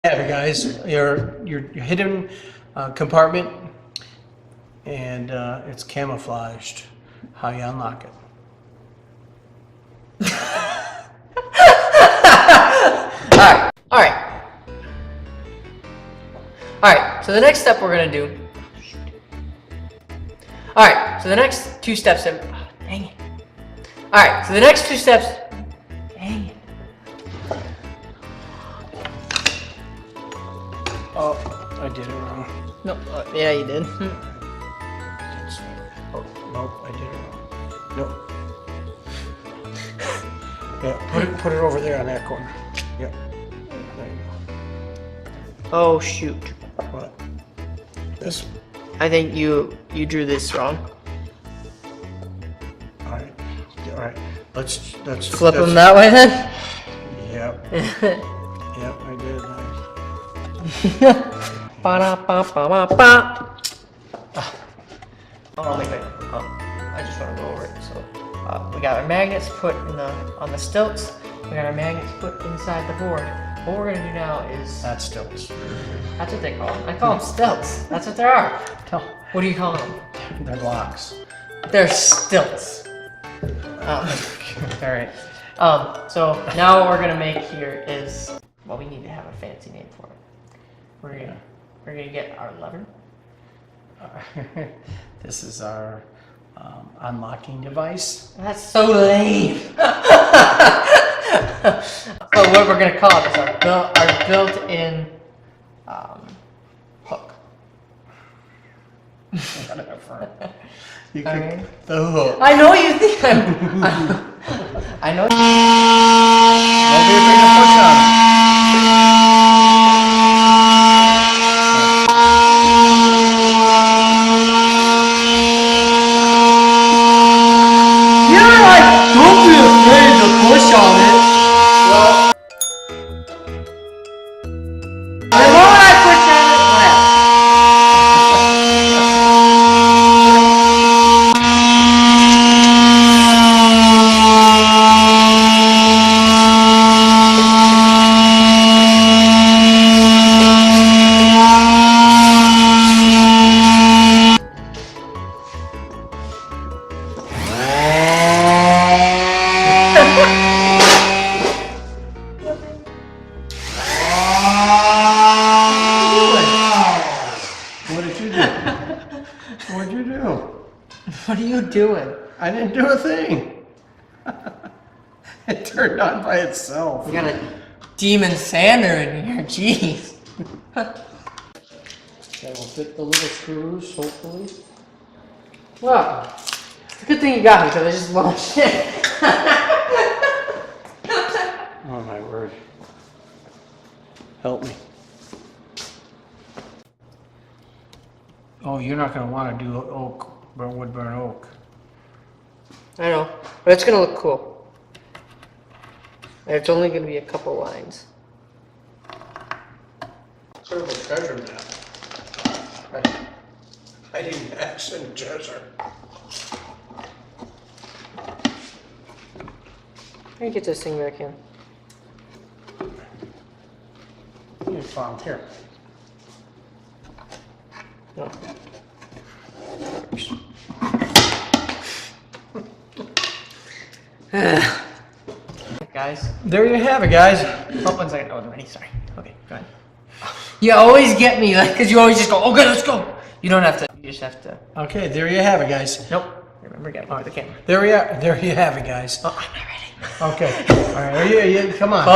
Have it, guys. Your hidden compartment, and it's camouflaged. How you unlock it? All right. So the next step we're gonna do. All right. So the next two steps. Dang it. All right. So the next two steps. Dang it. Oh, I did it wrong. No. Yeah, you did. Oh, nope, I did it wrong. Nope. Yeah, put it over there on that corner. Yep. There you Oh shoot. go. What? This. I think you drew this wrong. All right. All right. Let's Flip them that way then. Yep. Yep, I did. Ba-da-ba-ba-ba-ba. Oh, wait. I just want to go over it. So, we got our magnets put on the stilts. We got our magnets put inside the board. What we're gonna do now is That's stilts. that's what they call them. I call them stilts. That's what they are. No, What do you call them? they're blocks. They're stilts. All right. So now what we're gonna make here is, well, we need to have a fancy name for it. We're gonna get our lever. This is our unlocking device. That's so lame. So what we're gonna call it is our built-in hook. Whatever. You All could right. the hook. I know you think I'm. I know. Don't be afraid to push on it. You're like, don't be afraid to push on it. Well, the moment I push on it, what happens? What did you do? What'd you do? What are you doing? I didn't do a thing. It turned on by itself. We got a demon sander in here, jeez. Okay, we'll fit the little screws, hopefully. Well, it's a good thing you got me because I just launched it. Oh my word. Help me. Oh, you're not going to want to do oak, wood burn oak. I know, but it's gonna look cool. It's only gonna be a couple lines. Sort of a treasure map. Hiding action treasure. How do you get this thing back in? You found here. No. Guys. There you have it, guys. Oh, 1 second. I wasn't ready. Sorry. Okay, go ahead. You always get me, like, because you always just go, okay, let's go. You don't have to. You just have to. Okay, there you have it, guys. Nope. Remember, get look at the camera. There you have it, guys. Oh, I'm not ready. Okay. All right. Come on.